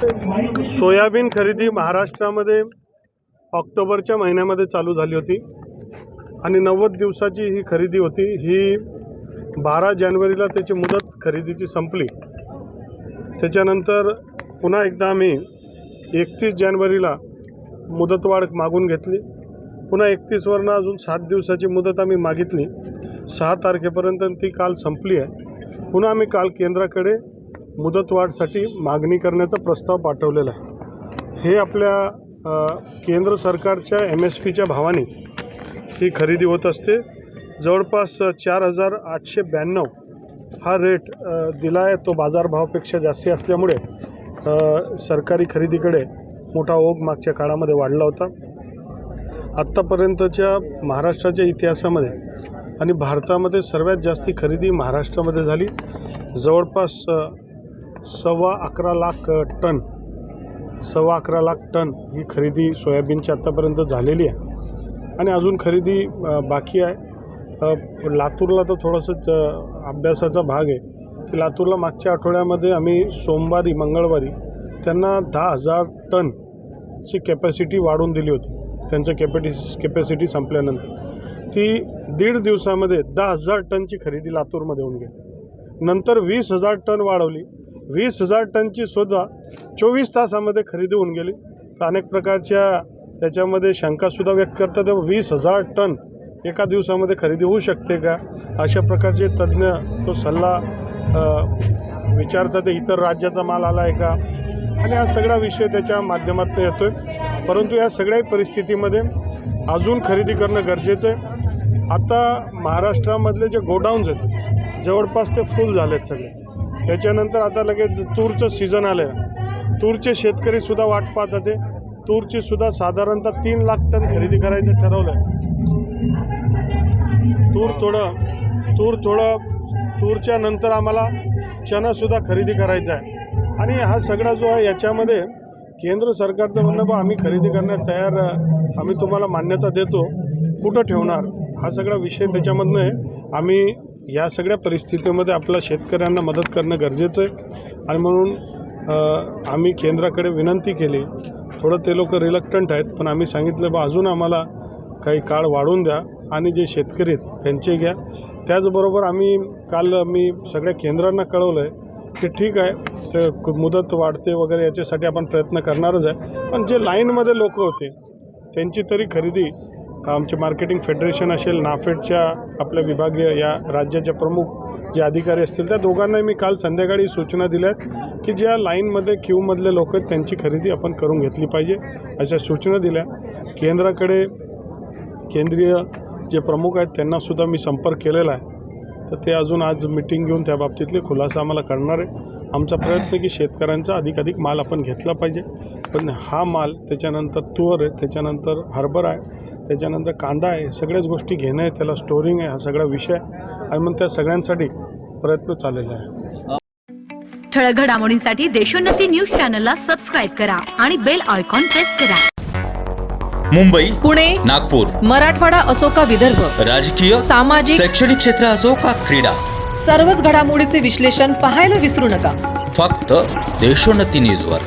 Soybean खरेदी महाराष्ट्रामध्ये ऑक्टोबरच्या महिन्यामध्ये चालू झाली होती आणि 90 दिवसाची ही खरेदी होती। ही 12 जानेवारीला त्याची मुदत खरेदीची संपली। त्याच्यानंतर पुन्हा एकदा आम्ही 31 जानेवारीला मुदतवाढ मागून घेतली। पुन्हा 31 वरनं अजून 7 दिवसाची मुदत आम्ही मागितली। 6 तारखेपर्यंत ती काल संपली आहे। पुन्हा आम्ही काल केंद्राकडे मुदतवाढसाठी मागणी करण्याचा प्रस्ताव पाठवलेला आहे। हे आपल्या केंद्र सरकारच्या MSPच्या भावाने ही खरेदी होत असते। जवळपास 4892 हा रेट दिला आहे। तो बाजारभावापेक्षा जास्त असल्यामुळे सरकारी खरेदीकडे मोठा ओघ मागच्या काळामध्ये वाढला होता। आत्तापर्यंतच्या महाराष्ट्राच्या इतिहासामध्ये आणि भारतामध्ये सर्वात जास्ती खरेदी महाराष्ट्रामध्ये झाली। जवळपास 11.25 लाख टन 11.25 लाख टन ही खरेदी सोयाबीनची आत्तापर्यंत झालेली आहे आणि अजून खरेदी बाकी आहे। लातूरला तर थोडंसं अभ्यासाचा भाग आहे की लातूरला मागच्या आठवड्यामध्ये आम्ही सोमवारी मंगळवारी त्यांना 10,000 टनची कॅपॅसिटी वाढवून दिली होती। त्यांचं कॅपॅसिटी संपल्यानंतर ती 1.5 दिवसामध्ये 10,000 टनची खरेदी लातूरमध्ये होऊन गेली। नंतर 20,000 टन वाढवली। 20,000 टनची सुद्धा 24 तासामध्ये खरेदी होऊन गेली। तर अनेक प्रकारच्या त्याच्यामध्ये शंकासुद्धा व्यक्त करतात 20,000 टन एका दिवसामध्ये खरेदी होऊ शकते का, अशा प्रकारचे तज्ज्ञ तो सल्ला विचारतात। इतर राज्याचा माल आला आहे का, आणि हा सगळा विषय त्याच्या माध्यमातून येतो आहे। परंतु या सगळ्या परिस्थितीमध्ये अजून खरेदी करणं गरजेचं आहे। आता महाराष्ट्रामधले जे गोडाऊन्स आहेत जवळपास ते फुल झाले आहेत सगळे। त्याच्यानंतर आता लगेच तूरचं सीझन आलं आहे। तूरचे शेतकरीसुद्धा वाट पाहतात। तूरचीसुद्धा साधारणतः 3 लाख टन खरेदी करायचं ठरवलं आहे। तूरच्या नंतर आम्हाला चणासुद्धा खरेदी करायचा आहे। आणि हा सगळा जो आहे याच्यामध्ये केंद्र सरकारचं म्हणणं आम्ही खरेदी करण्यास तयार, आम्ही तुम्हाला मान्यता देतो, कुठं ठेवणार, हा सगळा विषय त्याच्यामधनं आहे। आम्ही या सगळ्या परिस्थितीमध्ये आपल्या शेतकऱ्यांना मदत करणं गरजेचं आहे आणि म्हणून आम्ही केंद्राकडे विनंती केली। थोडं ते लोक रिलक्टंट आहेत, पण आम्ही सांगितलं अजून आम्हाला काही काळ वाढवून द्या आणि जे शेतकरी आहेत त्यांचे घ्या। त्याचबरोबर काल मी सगळ्या केंद्रांना कळवलं आहे की ठीक आहे, ते मुदत वाढते वगैरे याच्यासाठी आपण प्रयत्न करणारच आहे, पण जे लाईनमध्ये लोक होते त्यांची तरी खरेदी आमचे मार्केटिंग फेडरेशन असेल, नाफेडच्या आपल्या विभागीय या राज्याचे प्रमुख जे अधिकारी असतील त्या दोघांनाही मी काल संध्याकाळी सूचना दिल्या आहेत की ज्या लाईनमध्ये क्यूमधले लोक आहेत त्यांची खरेदी आपण करून घेतली पाहिजे, अशा सूचना दिल्या। केंद्राकडे केंद्रीय जे प्रमुख आहेत त्यांनासुद्धा मी संपर्क केलेला आहे। तर ते अजून आज मीटिंग घेऊन त्या बाबतीतले खुलासा आम्हाला करणार आहे। आमचा प्रयत्न की शेतकऱ्यांचा अधिकाधिक माल आपण घेतला पाहिजे, पण हा माल त्याच्यानंतर तूर आहे, त्याच्यानंतर हरभरा आहे, त्याच्यानंतर कांदा आहे, सगळ्याच गोष्टी घेणं आहे, त्याला स्टोरिंग आहे, हा सगळा विषय आहे आणि मग त्या सगळ्यांसाठी प्रयत्न चाललेला आहे। ठळक घडामोडींसाठी देशोन्नती न्यूज चॅनलला सबस्क्राइब करा आणि बेल आयकॉन प्रेस करा। मुंबई, पुणे, नागपूर, मराठवाडा असो का विदर्भ, राजकीय, सामाजिक, शैक्षणिक क्षेत्र असो का क्रीडा, सर्वच घडामोडीचे विश्लेषण पाहायला विसरू नका। फक्त देशोन्नती न्यूजवर।